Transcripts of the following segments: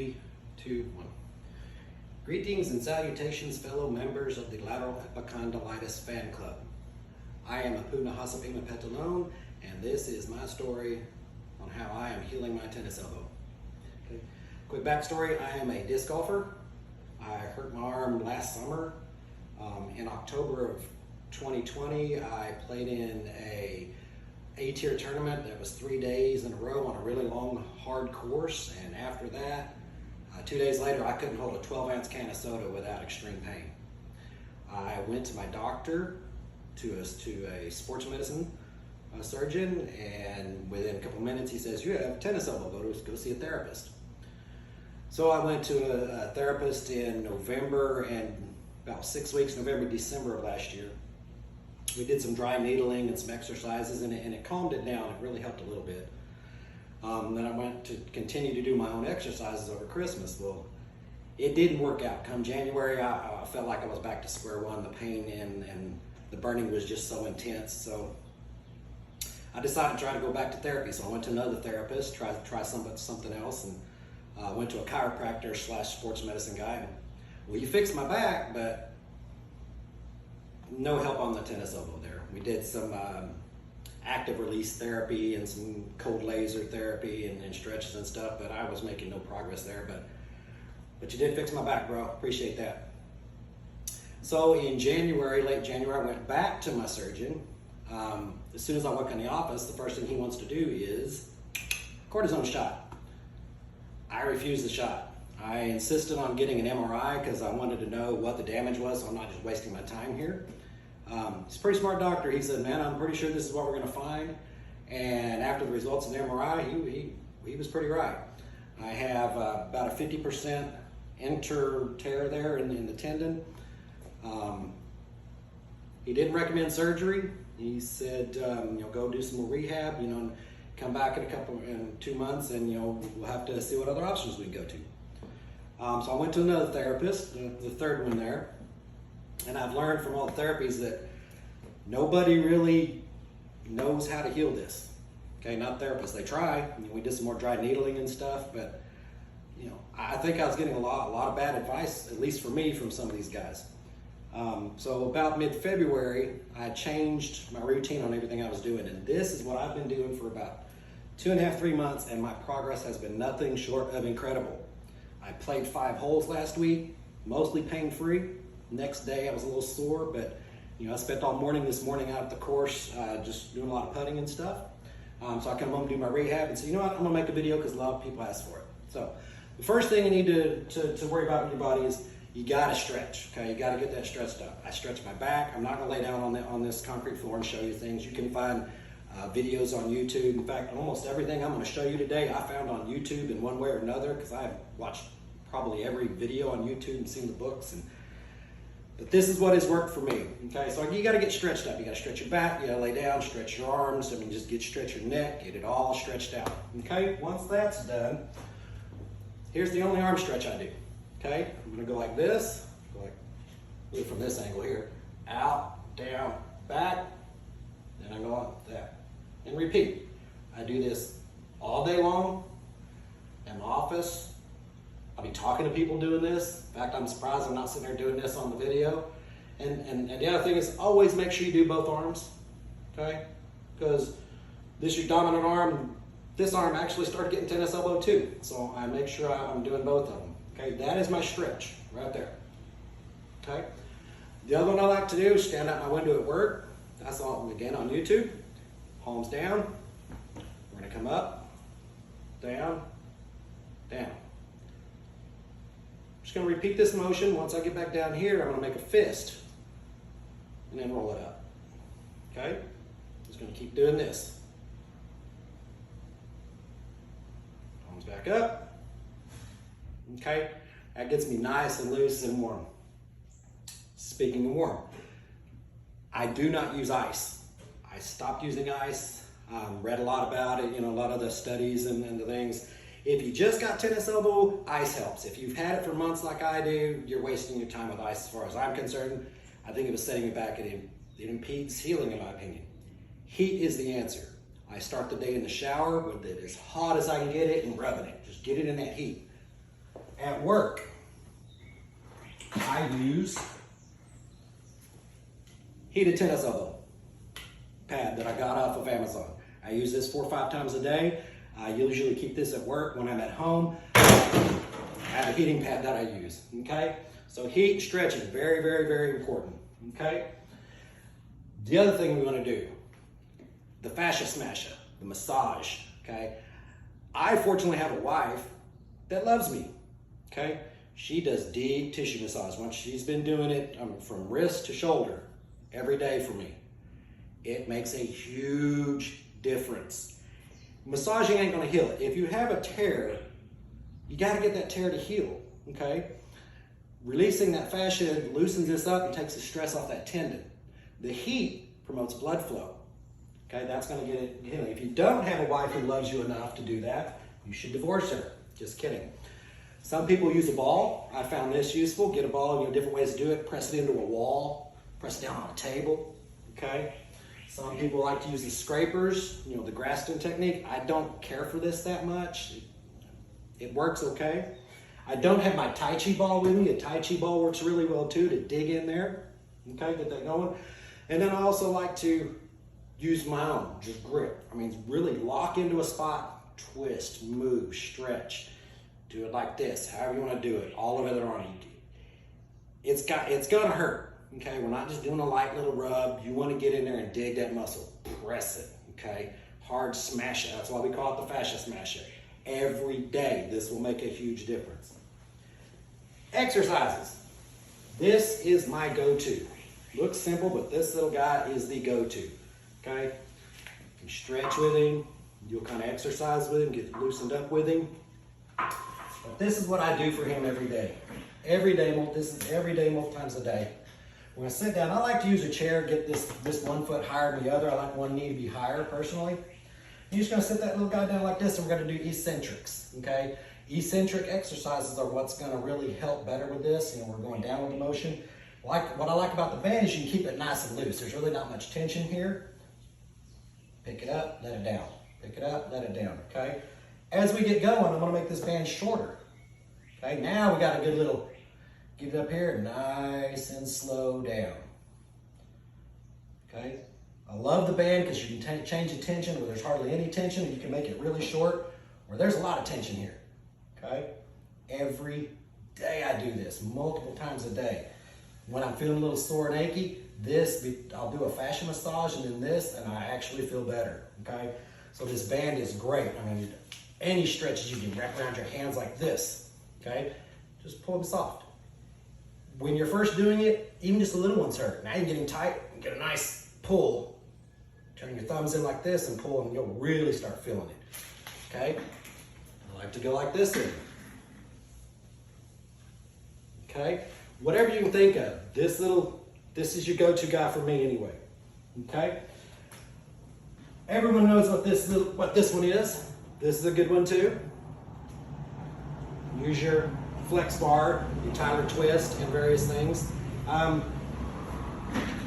3, 2, 1. Greetings and salutations, fellow members of the Lateral Epicondylitis fan club. I am Apuna Hasapima Petalone, and this is my story on how I am healing my tennis elbow. Okay. Quick backstory, I am a disc golfer. I hurt my arm last summer. In October of 2020, I played in a A-tier tournament that was 3 days in a row on a really long, hard course, and after that, 2 days later, I couldn't hold a 12-ounce can of soda without extreme pain. I went to my doctor, to a sports medicine surgeon, and within a couple minutes, he says, "You have tennis elbow, go see a therapist." So I went to a therapist in November, and about 6 weeks, November, December of last year. We did some dry needling and some exercises, and it calmed it down. It really helped a little bit. Then I went to continue to do my own exercises over Christmas. Well, it didn't work out. Come January, I felt like I was back to square one. The pain and the burning was just so intense. So I decided to try to go back to therapy. So I went to another therapist, tried to try something else, and went to a chiropractor / sports medicine guy. And, well, you fixed my back, but no help on the tennis elbow there. We did some active release therapy and some cold laser therapy and stretches and stuff, but I was making no progress there. But you did fix my back, bro. Appreciate that. So in January, late January, I went back to my surgeon. As soon as I walk in the office, the first thing he wants to do is cortisone shot. I refused the shot. I insisted on getting an MRI because I wanted to know what the damage was, so I'm not just wasting my time here. He's a pretty smart doctor. He said, "Man, I'm pretty sure this is what we're going to find." And after the results of the MRI, he was pretty right. I have about a 50% inter tear there in the tendon. He didn't recommend surgery. He said, go do some more rehab, and come back in 2 months, and we'll have to see what other options we can go to. So I went to another therapist, the third one there, and I've learned from all the therapies that nobody really knows how to heal this. Okay, not therapists. They try. We did some more dry needling and stuff, but I think I was getting a lot of bad advice, at least for me, from some of these guys. So about mid-February, I changed my routine on everything I was doing, and this is what I've been doing for about 2.5, 3 months, and my progress has been nothing short of incredible. I played 5 holes last week, mostly pain-free. Next day I was a little sore, but I spent all morning this morning out at the course just doing a lot of putting and stuff. So I come home and do my rehab and say, you know what, I'm gonna make a video because a lot of people ask for it. So the first thing you need to worry about in your body is you gotta stretch, okay? You gotta get that stretched up. I stretch my back. I'm not gonna lay down on this concrete floor and show you things. You can find videos on YouTube. In fact, almost everything I'm gonna show you today, I found on YouTube in one way or another, because I've watched probably every video on YouTube and seen the books. But this is what has worked for me, okay? So you gotta get stretched up. You gotta stretch your back, you gotta lay down, stretch your arms, just stretch your neck, get it all stretched out, okay? Once that's done, here's the only arm stretch I do, okay? I'm gonna go like this, look from this angle here, out, down, back, then I go like that, and repeat. I do this all day long in the office. I'll be talking to people doing this. In fact, I'm surprised I'm not sitting there doing this on the video. And the other thing is always make sure you do both arms, okay? Because this is your dominant arm. This arm actually started getting tennis elbow too. So I make sure I'm doing both of them, okay? That is my stretch right there, okay? The other one I like to do is stand out my window at work. That's all, again, on YouTube. Palms down. We're gonna come up, down, down. Just going to repeat this motion. Once I get back down here, I'm going to make a fist and then roll it up. Okay? Just going to keep doing this. Palms back up. Okay? That gets me nice and loose and warm. Speaking of warm, I do not use ice. I stopped using ice. Read a lot about it, a lot of the studies and the things. If you just got tennis elbow, ice helps. If you've had it for months like I do, you're wasting your time with ice as far as I'm concerned. I think it was setting me back. It impedes healing, in my opinion. Heat is the answer. I start the day in the shower with it as hot as I can get it and rubbing it. Just get it in that heat. At work, I use heated tennis elbow pad that I got off of Amazon. I use this 4 or 5 times a day. I usually keep this at work. When I'm at home, I have a heating pad that I use, okay? So heat and stretching, very, very, very important, okay? The other thing we want to do, the fascia smasher, the massage, okay? I fortunately have a wife that loves me, okay? She does deep tissue massage. Once she's been doing it from wrist to shoulder every day for me. It makes a huge difference. Massaging ain't gonna heal it. If you have a tear, you gotta get that tear to heal, okay? Releasing that fascia loosens this up and takes the stress off that tendon. The heat promotes blood flow, okay? That's gonna get it healing. If you don't have a wife who loves you enough to do that, you should divorce her. Just kidding. Some people use a ball. I found this useful. Get a ball, different ways to do it. Press it into a wall, press it down on a table, okay? Some people like to use the scrapers, the Graston technique. I don't care for this that much. It works okay. I don't have my Tai Chi ball with me. A Tai Chi ball works really well too to dig in there, okay, get that going. And then I also like to use my own, just grip. Really lock into a spot, twist, move, stretch. Do it like this, however you want to do it, all over the arm. It's gonna hurt, okay? We're not just doing a light little rub. You want to get in there and dig that muscle, press it, okay? Hard smash it. That's why we call it the fascia smasher. Every day, this will make a huge difference. Exercises. This is my go-to. Looks simple, but this little guy is the go-to, okay? You can stretch with him. You'll kind of exercise with him, get loosened up with him. But this is what I do for him every day. Every day, multiple times a day. When I sit down, I like to use a chair, get this 1 foot higher than the other. I like one knee to be higher personally. You're just gonna sit that little guy down like this and we're gonna do eccentrics, okay? Eccentric exercises are what's gonna really help better with this. We're going down with the motion. What I like about the band is you can keep it nice and loose. There's really not much tension here. Pick it up, let it down. Pick it up, let it down, okay? As we get going, I'm gonna make this band shorter. Okay, now we got a good little, get it up here, nice and slow down. Okay, I love the band because you can change the tension where there's hardly any tension, and you can make it really short where there's a lot of tension here. Okay, every day I do this, multiple times a day. When I'm feeling a little sore and achy, I'll do a fascia massage and then this, and I actually feel better. Okay, so this band is great. Any stretches you can wrap around your hands like this, okay? Just pull them soft. When you're first doing it, even just the little ones hurt. Now you're getting tight, and get a nice pull. Turn your thumbs in like this and pull, and you'll really start feeling it, okay? I like to go like this then. Okay? Whatever you can think of, this is your go-to guy for me anyway, okay? Everyone knows what this one is. This is a good one too. Use your flex bar, your Tyler twist, and various things.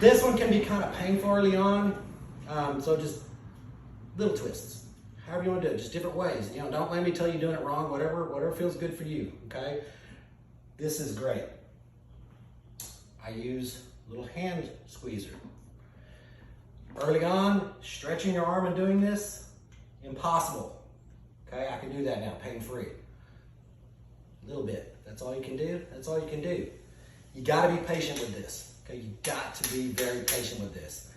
This one can be kind of painful early on, so just little twists. However you want to do it, just different ways. Don't let me tell you doing it wrong, whatever feels good for you, okay? This is great. I use a little hand squeezer. Early on, stretching your arm and doing this, impossible. Okay, I can do that now, pain-free. A little bit. That's all you can do. That's all you can do. You got to be patient with this. Okay, you got to be very patient with this.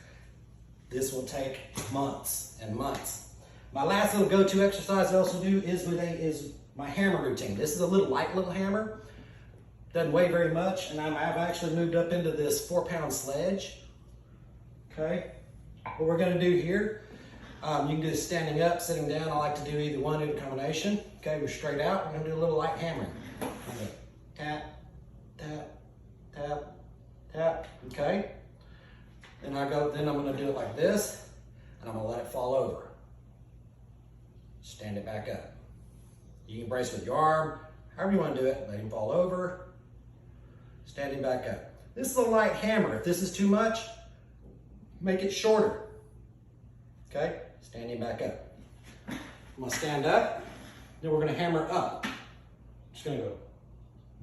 This will take months and months. My last little go-to exercise I also do is my hammer routine. This is a light little hammer. Doesn't weigh very much, and I've actually moved up into this 4-pound sledge. Okay, what we're going to do here. You can do this standing up, sitting down. I like to do either one in a combination. Okay, we're straight out. We're gonna do a little light hammering. Tap, tap, tap, tap. Okay. Then I'm gonna do it like this, and I'm gonna let it fall over. Stand it back up. You can brace with your arm, however you want to do it. Let him fall over. Stand him back up. This is a light hammer. If this is too much, make it shorter. Okay. Standing back up. I'm gonna stand up, then we're gonna hammer up. Just gonna go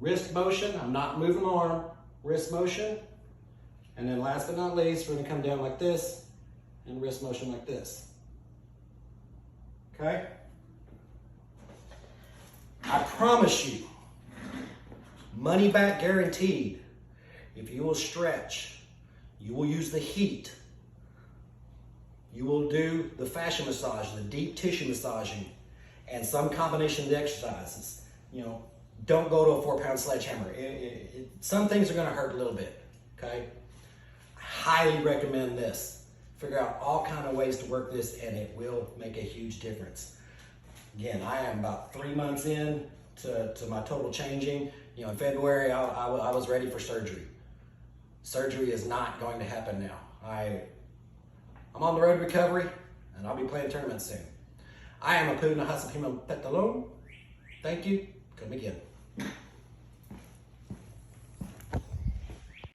wrist motion. I'm not moving my arm. Wrist motion. And then last but not least, we're gonna come down like this and wrist motion like this. Okay? I promise you, money back guaranteed. If you will stretch, you will use the heat, you will do the fascia massage, the deep tissue massaging, and some combination of the exercises. You know, don't go to a 4-pound sledgehammer. Some things are gonna hurt a little bit, okay? I highly recommend this. Figure out all kind of ways to work this and it will make a huge difference. Again, I am about 3 months in to my total changing. You know, in February, I was ready for surgery. Surgery is not going to happen now. I'm on the road to recovery, and I'll be playing tournaments soon. I am a Puna Hasapima Petalon. Thank you. Come again.